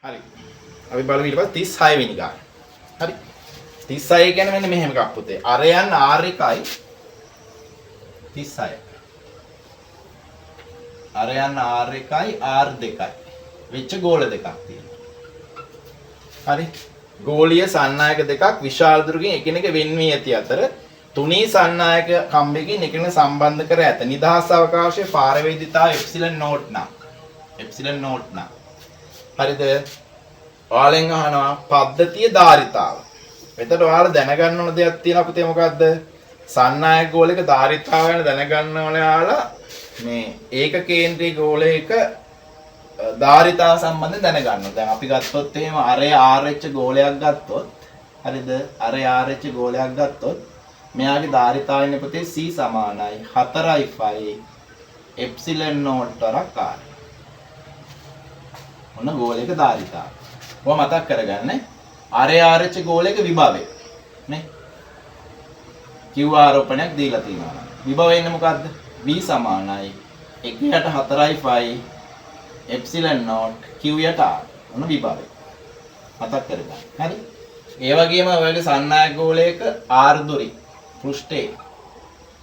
හරි. අපි බලමු ඊට පස්සේ 36 වෙනි ගාන. හරි. 36 කියන්නේ මෙන්න මෙහෙම එකක් පුතේ. අරයන් R1යි 36. අරයන් R1යි R2යි. වෙච්ච ගෝල දෙකක් තියෙනවා. හරි. ගෝලීය සන්නායක දෙකක් විශාල දුරකින් එකිනෙක වෙන් වී ඇති අතර තුනී සන්නායක කම්බයකින් එකිනෙක සම්බන්ධ කර ඇත. නිදහස් අවකාශයේ පාරවේදීතාව එප්සිලන් නෝට් නම්. එප්සිලන් නෝට් නම්. හරිද? ඔයාලෙන් අහනවා පද්ධතිය ධාරිතාව. මෙතන ඔයාලා දැනගන්න ඕන දෙයක් තියෙනවා පුතේ මොකද්ද? සන්නායක ගෝලයක ධාරිතාව ගැන දැනගන්න ඕනේ ඔයාලා මේ ඒක කේන්ද්‍රී ගෝලයක ධාරිතාව සම්බන්ධයෙන් දැනගන්න ඕනේ. දැන් අපි ගත්තොත් එහෙම අරේ RH ගෝලයක් ගත්තොත් හරිද? අරේ RH ගෝලයක් ගත්තොත් මෙයාගේ ධාරිතාව ඉන්නේ පුතේ C සමානයි 4යි එප්සිලන් නෝට් තරක් R. ඔන්න ගෝලයක ධාරිතාව. ඔය මතක් කරගන්න. අරේ RH ගෝලයක විභවය නේ. Q ආරෝපණයක් දීලා තියෙනවා. විභවය ඉන්නේ මොකද්ද? V සමානයි 1/4 එප්සිලන් නෝට් Q යට R. ඔන්න විභවය. මතක් කරගන්න. හරි? ඒ වගේම ඔයගේ සන්නායක ගෝලයක R දුරි පෘෂ්ඨයේ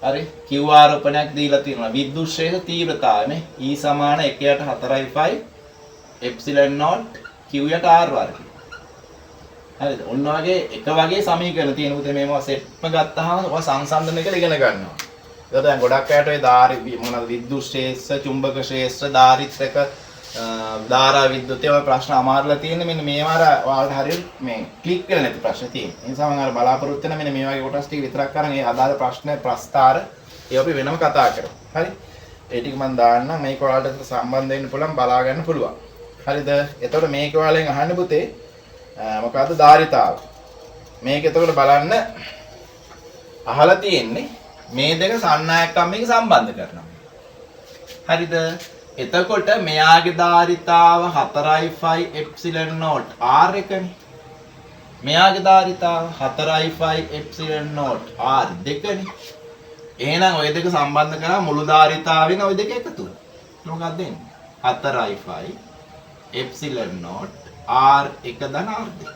හරි Q ආරෝපණයක් දීලා තියෙනවා. විද්‍යුත් ශ්‍රේෂ්ඨ තීව්‍රතාවය නේ. E සමාන 1/4 එප්සිලන් නෝට් Q යට R වර්ගය. හරිද? ඔන්න වගේ එක වගේ සමීකරණ තියෙන පුතේ මේවා සෙට්ම ගත්තාම ඔය සංසන්දනය කියලා ඉගෙන ගන්නවා. ඒක දැන් ගොඩක් අයට ඔය මොනවද විද්‍යුත් ශ්‍රේෂ්ඨ, චුම්බක ශ්‍රේෂ්ඨ, ධාරිත්‍රක, ධාරා විද්‍යුත් ඒවා ප්‍රශ්න අමාරුලා තියෙන්නේ මෙන්න මේවා ඔයාලට හරියට මේ ක්ලික් කරලා නැති ප්‍රශ්න තියෙනවා. ඒ නිසා මම අර බලාපොරොත්තු වෙන මෙන්න මේ වගේ කොටස් ටික විතරක් අරන් ඒ අදාළ ප්‍රශ්න ප්‍රස්තාර ඒවා අපි වෙනම කතා කරමු. හරි? ඒ ටික මම දාන්නම් මේක ඔයාලට සම්බන්ධ වෙන්න පුළුවන් බලා ගන්න පුළුවන්. හරිද? එතකොට මේක ඔයාලෙන් අහන්න පුතේ මොකද්ද ධාරිතාව? මේක එතකොට බලන්න අහලා තියෙන්නේ මේ දෙක සන්නායක කම්බයක සම්බන්ධ කරනවා. හරිද? එතකොට මෙයාගේ ධාරිතාව 4යි එප්සිලන් නෝට් R එකනේ. මෙයාගේ ධාරිතාව 4යි එප්සිලන් නෝට් R දෙකනේ. එහෙනම් ওই දෙක සම්බන්ධ කරා මුළු ධාරිතාවෙන් ওই දෙක එකතු වෙනවා. මොකක්ද වෙන්නේ? 4යි එප්සිලන් නෝට් R එක ධන R දෙක.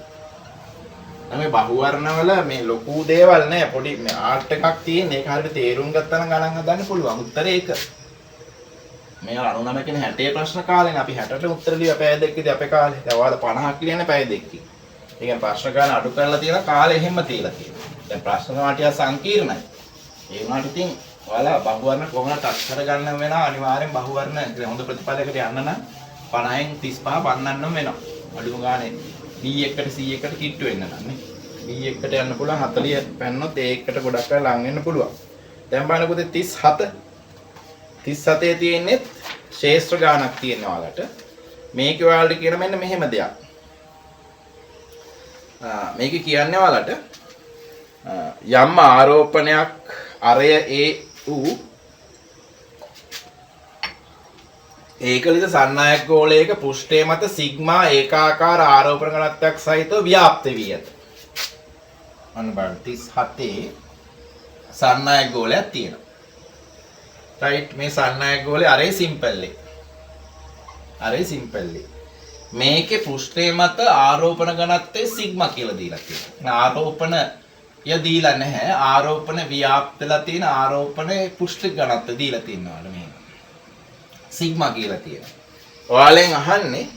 මේ බහුවර්ණවල මේ ලොකු දේවල් නෑ පොඩි මේ ආර්ට් එකක් තියෙන ඒක හරියට තේරුම් ගත්තා නම් ගණන් හදන්න පුළුවන්. උත්තරේ ඒක. මේ 99 කියන 60 ප්‍රශ්න කාලේනේ අපි 60ට උත්තර ලියුවා පැය දෙකකදී අපේ කාලේ. දැන් ඔයාලා 50ක් ලියන්නේ පැය දෙකකින්. ඒ කියන්නේ ප්‍රශ්න ගාන අඩු කරලා තියෙන කාලේ එහෙම තියලා තියෙනවා. දැන් ප්‍රශ්න ටික සංකීර්ණයි. ඒ වුණාට ඉතින් ඔයාලා බහුවර්ණ කොහොමද ටච් කරගන්න වෙනවා අනිවාර්යෙන් බහුවර්ණ හොඳ ප්‍රතිඵලයකට යන්න නම් 50න් 35 පන්නන්න වෙනවා. අඩුම ගානේ B1කට C1කට කිට්ටු වෙන්න නම් නේ. B1කට යන්න පුළුවන් 40 පැන්නොත් A1කට ගොඩක් අය ලං වෙන්න පුළුවන්. දැන් බලන්න පුතේ 37 37 තියෙන්නේ ශේෂ්ත්‍ර ගානක් තියෙනවා ඔයාලට. මේක ඔයාලට කියන මෙන්න මෙහෙම දෙයක්. මේක කියන්නේ ඔයාලට යම් ආරෝපණයක් අරය A වූ ඒකලිත සන්නායක ගෝලයක පෘෂ්ඨය මත සිග්මා ඒකාකාර ආරෝපණ ඝනත්වයක් සහිතව ව්‍යාප්ත වී ඇත. අන්න බලන්න 37 සන්නායක ගෝලයක් තියෙනවා. රයිට් මේ සන්නායක ගෝලේ අරේ සිම්පල් එක. අරේ සිම්පල් එක. මේකේ පෘෂ්ඨය මත ආරෝපණ ඝනත්වය සිග්මා කියලා දීලා තියෙනවා. ආරෝපණ ය දීලා නැහැ. ආරෝපණ ව්‍යාප්තලා තියෙන ආරෝපණේ පෘෂ්ඨ ඝනත්වය දීලා තියෙනවා මේ. සිග්මා කියලා තියෙනවා. ඔයාලෙන් අහන්නේ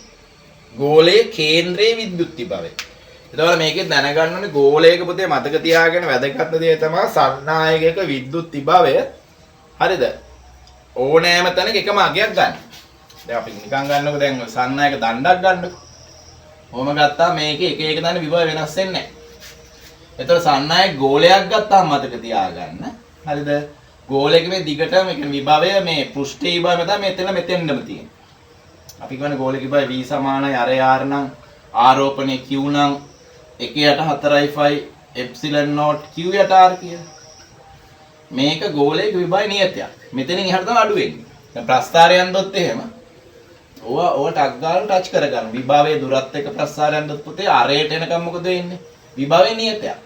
ගෝලයේ කේන්ද්‍රයේ විද්‍යුත් විභවය. එතකොට මේකේ දැනගන්න ඕනේ ගෝලයක පුතේ මතක තියාගෙන වැදගත් දේ තමයි සන්නායකයක විද්‍යුත් විභවය. හරිද? ඕනෑම තැනක එකම අගයක් ගන්න. දැන් අපි නිකන් ගන්නකො දැන් සන්නායක දණ්ඩක් ගන්නකො. කොහොම ගත්තා මේකේ එක එක තැන විභව වෙනස් වෙන්නේ නැහැ. එතකොට සන්නායක ගෝලයක් ගත්තාම මතක තියාගන්න. හරිද? ගෝලයක මේ දිගට මේ විභවය මේ පෘෂ්ඨ විභවය මත මෙතෙන්දම තියෙනවා. අපි කියන්නේ ගෝලයක විභවය V සමානයි අරේ R නම් ආරෝපණයේ Q නම් 1/4 එප්සිලන් නෝට් Q යට R කියලා. මේක ගෝලයක විභවය නියතයක්. මෙතනින් එහාට තමයි අඩු වෙන්නේ. දැන් ප්‍රස්ථාරයන් දොත් එහෙම ඕවා ටක් ගාලා ටච් කරගන්න. විභවයේ දුරත් එක්ක ප්‍රස්ථාරයන් දොත් පුතේ අරේට එනකම් මොකද වෙන්නේ? විභවය නියතයක්.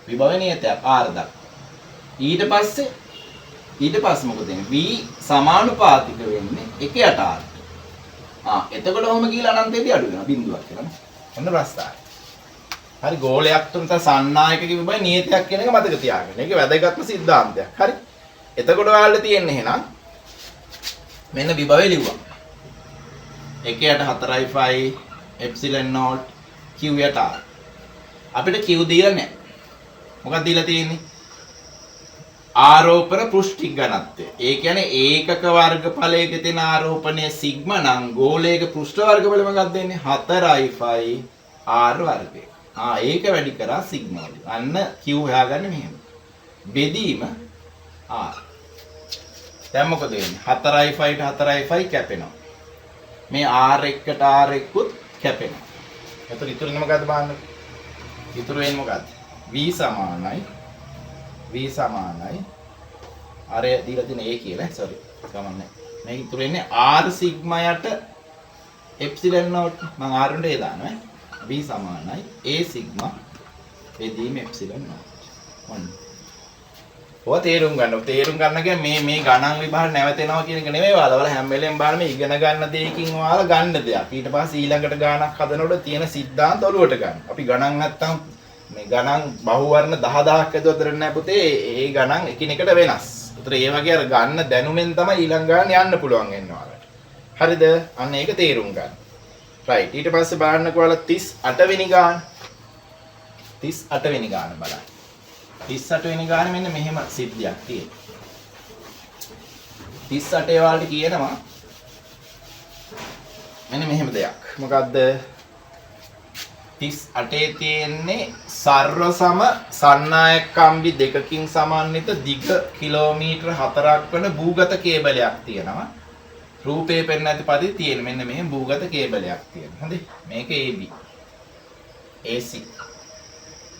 විභවය නියතයක් R දක්වා. ඊට පස්සේ මොකද වෙන්නේ? V සමානුපාතික වෙන්නේ 1/8. එතකොට ඔහොම ගිහලා අනන්තයේදී අඩු වෙනවා බිඳුවක් කියලා නේ. ඔන්න ප්‍රස්තාරය. හරි ගෝලයක් තුන තව සන්නායක කිව්වයි නියතයක් කියන එක මතක තියාගන්න. ඒක වැදගත්ම સિદ્ધාන්තයක්. හරි. එතකොට ඔයාලට තියෙන්නේ එහෙනම් මෙන්න විභවය ලිව්වා. 1 යට 4යි 5 එප්සිලන් නෝට් q යට r. අපිට q දීලා නැහැ. මොකක්ද දීලා තියෙන්නේ? ආරෝපණ පෘෂ්ඨික ඝනත්වය. ඒ කියන්නේ ඒකක වර්ගඵලයක තියෙන ආරෝපණය සිග්මා නම් ගෝලයක පෘෂ්ඨ වර්ගඵලය මොකක්ද දෙන්නේ? 4i 5 r වර්ගය. ඒක වැඩි කරා සිග්මා වලින්. අන්න q හොයාගන්න මෙහෙම. බෙදීම r. දැන් මොකද වෙන්නේ? 4i 5ට 4i 5 කැපෙනවා. මේ r1ට r1කුත් කැපෙනවා. එතකොට ඉතුරු වෙන්නේ මොකද්ද බලන්න. ඉතුරු වෙන්නේ මොකද්ද? v සමානයි අර දීලා තියෙන a කියලා. sorry. ගමන්නේ. මේක ඉතුරු වෙන්නේ r සිග්මා යට එප්සිලන් නෝට්. මම r උන්ට a දානවා. v සමානයි a සිග්මා බෙදීම එප්සිලන් නෝට්. ඔන්න. ඔය තේරුම් ගන්න. තේරුම් ගන්න කියන්නේ මේ ගණන් විභාග නැවතෙනවා කියන එක නෙමෙයි. ඔයාලා හැම වෙලෙම බලන්න මේ ඉගෙන ගන්න දෙයකින් ඔයාලා ගන්න දෙයක්. ඊට පස්සේ ඊළඟට ගණනක් හදනකොට තියෙන સિદ્ધාන්ත ඔලුවට ගන්න. අපි ගණන් නැත්තම් මේ ගණන් බහුවර්ණ 10000ක් ඇදුවත් දරන්නේ නැහැ පුතේ. ඒ ගණන් එකිනෙකට වෙනස්. ඒතර ඒ වගේ අර ගන්න දැනුමෙන් තමයි ඊළඟ ගණන් යන්න පුළුවන් වෙන්නේ ඔයාලට. හරිද? අන්න ඒක තේරුම් ගන්න. right. ඊට පස්සේ බලන්නකෝ ඔයාලා 38 වෙනි ගාන. 38 වෙනි ගාන බලන්න. 38 වෙනි ගානේ මෙන්න මෙහෙම සිද්ධියක් තියෙනවා. 38 වලට කියනවා මෙන්න මෙහෙම දෙයක්. මොකද්ද? 38 තියෙන්නේ සර්ව සම සන්නායක කම්බි දෙකකින් සමන්විත දිග කිලෝමීටර 4ක් වන භූගත කේබලයක් තියෙනවා. රූපේ පෙන්න ඇති පරිදි තියෙන මෙන්න මෙහෙම භූගත කේබලයක් තියෙනවා. හරි? මේක AB. AC.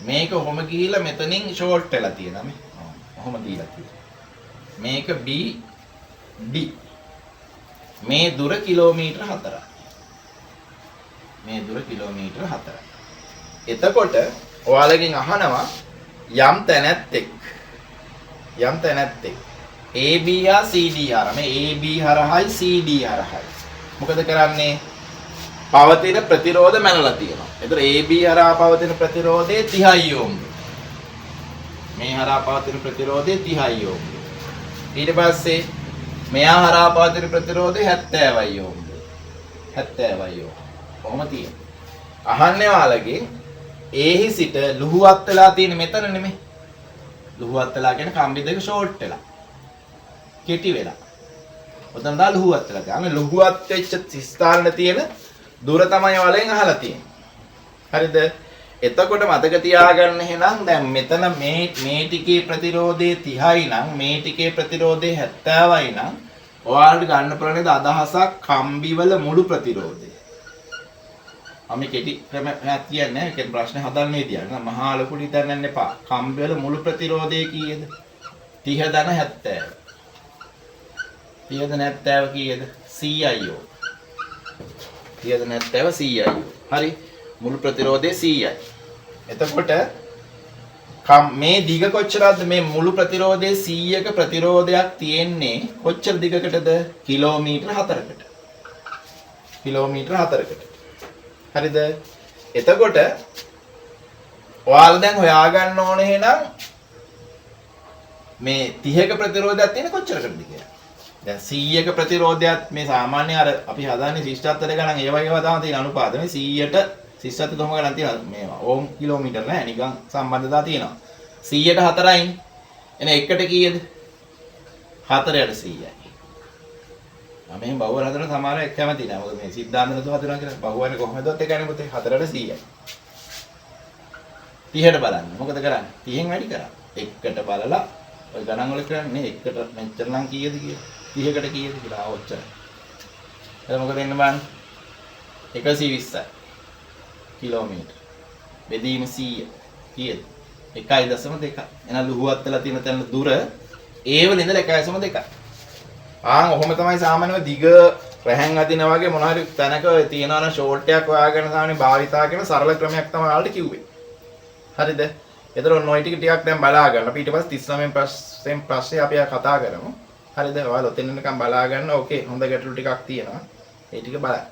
මේක ඔහොම ගිහිලා මෙතනින් ෂෝට් වෙලා තියෙනවා මේ. ඔහොම දීලා තියෙනවා. මේක B D. මේ දුර කිලෝමීටර 4ක්. මේ දුර කිලෝමීටර 4ක්. එතකොට ඔයාලගෙන් අහනවා යම් තැනැත්තෙක් AB හා CD හර මේ AB හරහයි CD හරහයි මොකද කරන්නේ? පවතින ප්‍රතිරෝධ මැනලා තියෙනවා. ඒතර AB හරහා පවතින ප්‍රතිරෝධය 30 ඕම්. මේ හරහා පවතින ප්‍රතිරෝධය 30 ඕම්. ඊට පස්සේ මෙයා හරහා පවතින ප්‍රතිරෝධය 70 ඕම්. 70 ඕම්. කොහොම තියෙන්නේ? අහන්නේ ඔයාලගෙන් ඒහි සිට ලුහුවත් වෙලා තියෙන මෙතන නෙමෙයි. ලුහුවත් වෙලා කියන්නේ කම්බි දෙක ෂෝට් වෙලා. කෙටි වෙලා. ඔතන දා ලුහුවත් වෙලා තියෙනවා. අනේ ලුහුවත් වෙච්ච ස්ථානෙ තියෙන දුර තමයි ඔයාලෙන් අහලා තියෙන්නේ. හරිද? එතකොට මතක තියාගන්න එහෙනම් දැන් මෙතන මේ ටිකේ ප්‍රතිරෝධය 30යි නම් මේ ටිකේ ප්‍රතිරෝධය 70යි නම් ඔයාලට ගන්න පුළුවන් නේද අදහසක් කම්බිවල මුළු ප්‍රතිරෝධය. අපි කෙටි ක්‍රමයක් කියන්නේ ඒක ප්‍රශ්නේ හදන්නේ තියන්න. මහා ලොකු හිතන්න එපා. කම්බිවල මුළු ප්‍රතිරෝධය කීයද? 30 ධන 70. 30 ධන 70 කීයද? 100යි යෝ. 30 ධන 70 100යි යෝ. හරි. මුළු ප්‍රතිරෝධය 100යි. එතකොට මේ දිග කොච්චරද? මේ මුළු ප්‍රතිරෝධයේ 100ක ප්‍රතිරෝධයක් තියෙන්නේ කොච්චර දිගකටද? කිලෝමීටර 4කට. කිලෝමීටර 4කට. හරිද? එතකොට ඔයාලා දැන් හොයාගන්න ඕනේ එහෙනම් මේ 30ක ප්‍රතිරෝධයක් තියෙන කොච්චරකටද කියලා. දැන් 100ක ප්‍රතිරෝධයක් මේ සාමාන්‍ය අර අපි හදාන්නේ ශිෂ්ටාත්තර ගණන් ඒ වගේම තමයි තියෙන අනුපාත. මේ 100ට ශිෂ්ටාත්තර කොහොම ගණන් තියෙනවා මේවා. ඕම් කිලෝමීටර නෑ නිකන් සම්බන්ධතා තියෙනවා. 100ට 4යි. එන එකට කීයද? 4ට 100යි. මෙහෙම බහුවර හදන සමහර එක් කැමති නෑ. මොකද මේ සිද්ධාන්ත නතු හදනවා කියලා බහුවරනේ කොහොමදවත් එකනේ පුතේ 4ට 100යි. 30ට බලන්න. මොකද කරන්නේ? 30න් වැඩි කරා. එකට බලලා ඔය ගණන් වල කරන්නේ එකට මෙච්චර නම් කීයද කියලා. 30කට කීයද කියලා ඔච්චර. එතන මොකද වෙන්න බලන්න. 120යි. කිලෝමීටර. බෙදීම 100 කීයද? 1.2. එහෙනම් ලුහුවත් වෙලා තියෙන තැන දුර ඒ වල ඉඳලා 1.2. ඔහොම තමයි සාමාන්‍යව දිග රැහන් අදින වගේ මොන හරි තැනක තියෙනවා නම් ෂෝට් එකක් හොයාගෙන සාමාන්‍ය භාවිතා කරන සරල ක්‍රමයක් තමයි ඔයාලට කිව්වේ. හරිද? ඒතර ඔන්න ඔය ටික ටිකක් දැන් බලා ගන්න. අපි ඊට පස්සේ 39 ප්‍රශ්නේ අපි කතා කරමු. හරිද? ඔයාලා ඔතෙන් එනකම් බලා ගන්න. ඕකේ හොඳ ගැටලු ටිකක් තියෙනවා. ඒ ටික බලන්න.